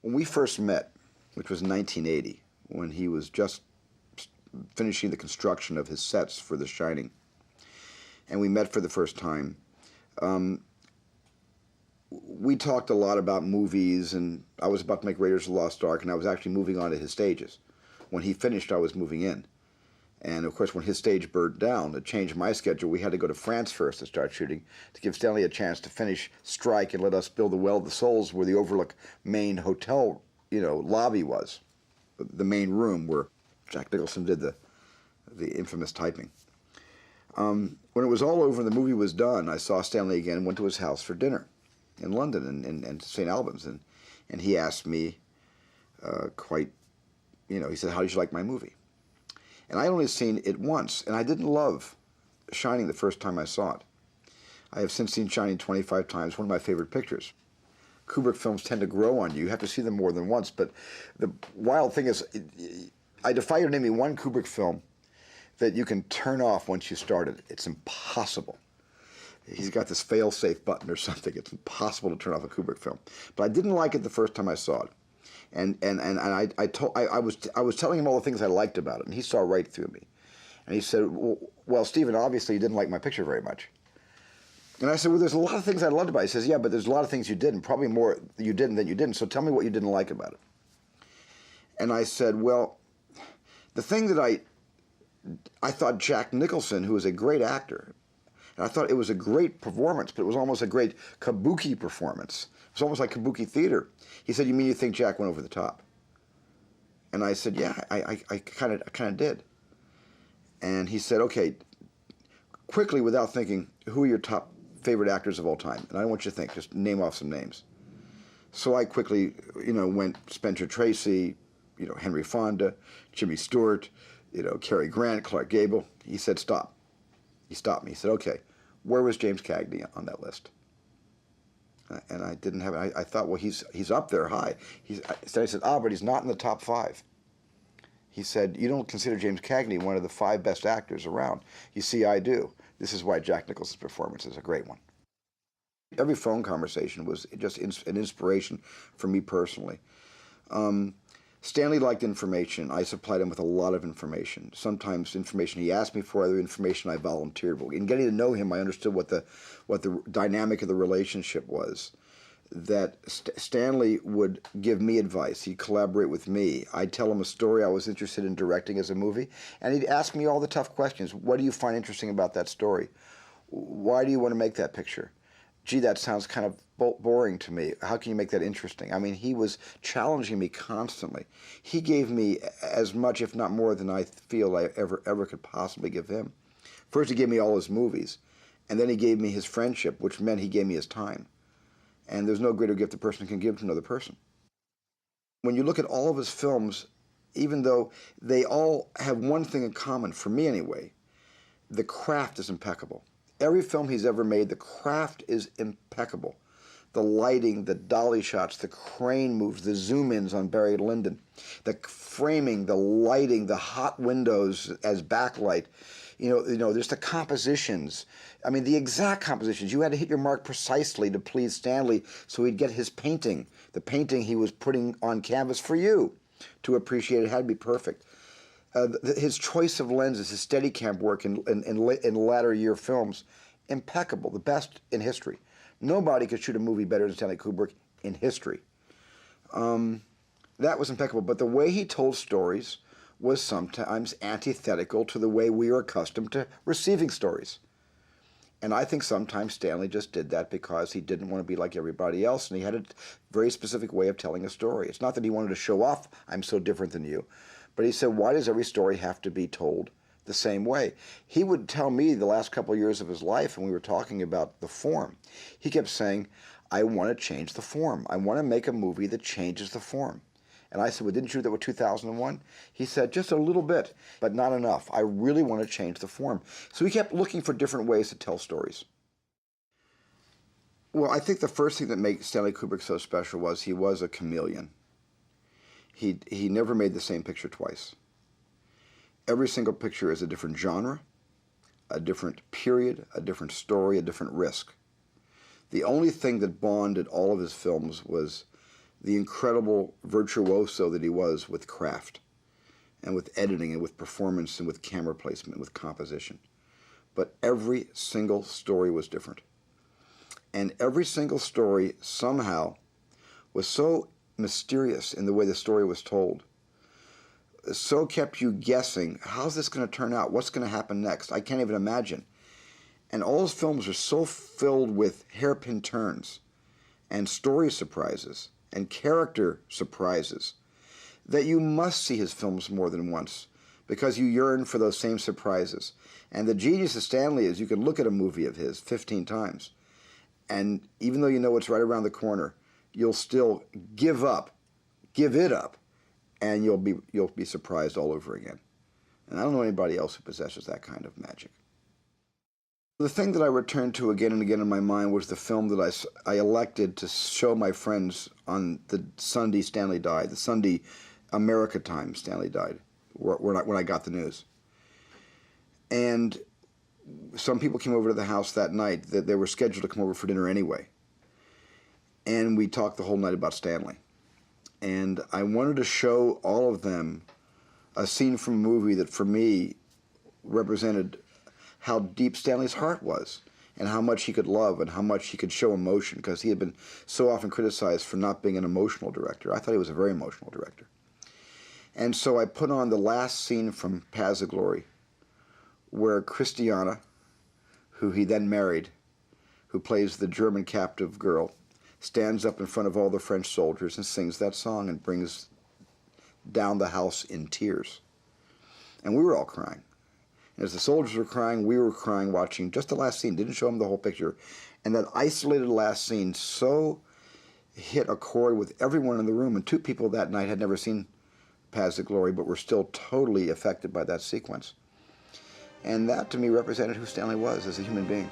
When we first met, which was 1980, when he was just finishing the construction of his sets for The Shining, and we met for the first time, we talked a lot about movies, and I was about to make Raiders of the Lost Ark, and I was actually moving on to his stages. When he finished, I was moving in. And of course, when his stage burned down, it changed my schedule. We had to go to France first to start shooting, to give Stanley a chance to finish Strike and let us build the Well of the Souls, where the Overlook main hotel, lobby was, the main room where Jack Nicholson did the infamous typing. When it was all over and the movie was done, I saw Stanley again and went to his house for dinner in London and St. Albans, and he asked me he said, "How did you like my movie?" And I only seen it once, and I didn't love Shining the first time I saw it. I have since seen Shining 25 times, one of my favorite pictures. Kubrick films tend to grow on you. You have to see them more than once, but the wild thing is, I defy you to name me one Kubrick film that you can turn off once you started. It's impossible. He's got this fail-safe button or something. It's impossible to turn off a Kubrick film. But I didn't like it the first time I saw it. And I was telling him all the things I liked about it, and he saw right through me. And he said, "Well, Stephen, obviously you didn't like my picture very much." And I said, "Well, there's a lot of things I loved about it." He says, "Yeah, but there's a lot of things you didn't, probably more you didn't than you didn't, so tell me what you didn't like about it." And I said, "Well, the thing that I thought Jack Nicholson, who is a great actor, and I thought it was a great performance, but it was almost a great kabuki performance. It was almost like kabuki theater." He said, "You mean you think Jack went over the top?" And I said, "Yeah, I kind of did." And he said, "Okay, quickly, without thinking, who are your top favorite actors of all time?" And I don't want you to think, just name off some names. So I quickly, went Spencer Tracy, Henry Fonda, Jimmy Stewart, Cary Grant, Clark Gable. He said, "Stop." He stopped me. He said, "Okay, where was James Cagney on that list?" And I didn't have it. I thought, well, he's up there high. I said, but he's not in the top 5. He said, "You don't consider James Cagney one of the 5 best actors around." You see, I do. This is why Jack Nicholson's performance is a great one. Every phone conversation was just an inspiration for me personally. Stanley liked information. I supplied him with a lot of information. Sometimes information he asked me for, other information I volunteered. In getting to know him, I understood what the dynamic of the relationship was. That Stanley would give me advice. He'd collaborate with me. I'd tell him a story I was interested in directing as a movie, and he'd ask me all the tough questions. What do you find interesting about that story? Why do you want to make that picture? Gee, that sounds kind of boring to me. How can you make that interesting? I mean, he was challenging me constantly. He gave me as much, if not more, than I feel I ever could possibly give him. First, he gave me all his movies, and then he gave me his friendship, which meant he gave me his time. And there's no greater gift a person can give to another person. When you look at all of his films, even though they all have one thing in common, for me anyway, the craft is impeccable. Every film he's ever made, the craft is impeccable. The lighting, the dolly shots, the crane moves, the zoom-ins on Barry Lyndon, the framing, the lighting, the hot windows as backlight. There's the compositions. I mean, the exact compositions. You had to hit your mark precisely to please Stanley so he'd get his painting, the painting he was putting on canvas for you to appreciate. It had to be perfect. His choice of lenses, his Steadicam work in latter year films, impeccable, the best in history. Nobody could shoot a movie better than Stanley Kubrick in history. That was impeccable, but the way he told stories was sometimes antithetical to the way we are accustomed to receiving stories. And I think sometimes Stanley just did that because he didn't want to be like everybody else, and he had a very specific way of telling a story. It's not that he wanted to show off, "I'm so different than you," but he said, why does every story have to be told the same way? He would tell me the last couple of years of his life, when we were talking about the form, he kept saying, "I want to change the form. I want to make a movie that changes the form." And I said, "Well, didn't you do that with 2001? He said, "Just a little bit, but not enough. I really want to change the form." So he kept looking for different ways to tell stories. Well, I think the first thing that made Stanley Kubrick so special was he was a chameleon. He never made the same picture twice. Every single picture is a different genre, a different period, a different story, a different risk. The only thing that bonded all of his films was the incredible virtuoso that he was with craft and with editing and with performance and with camera placement, with composition. But every single story was different. And every single story somehow was so mysterious in the way the story was told. So kept you guessing, how's this going to turn out? What's going to happen next? I can't even imagine. And all his films are so filled with hairpin turns and story surprises and character surprises that you must see his films more than once because you yearn for those same surprises. And the genius of Stanley is you can look at a movie of his 15 times, and even though you know it's right around the corner, you'll still give it up, and you'll be surprised all over again. And I don't know anybody else who possesses that kind of magic. The thing that I returned to again and again in my mind was the film that I elected to show my friends on the Sunday Stanley died, the Sunday America time Stanley died, when I got the news. And some people came over to the house that night that they were scheduled to come over for dinner anyway. And we talked the whole night about Stanley. And I wanted to show all of them a scene from a movie that for me represented how deep Stanley's heart was and how much he could love and how much he could show emotion, because he had been so often criticized for not being an emotional director. I thought he was a very emotional director. And so I put on the last scene from Paths of Glory, where Christiana, who he then married, who plays the German captive girl, stands up in front of all the French soldiers and sings that song and brings down the house in tears. And we were all crying. And as the soldiers were crying, we were crying watching just the last scene. Didn't show them the whole picture. And that isolated last scene so hit a chord with everyone in the room. And two people that night had never seen Paths of Glory, but were still totally affected by that sequence. And that, to me, represented who Stanley was as a human being.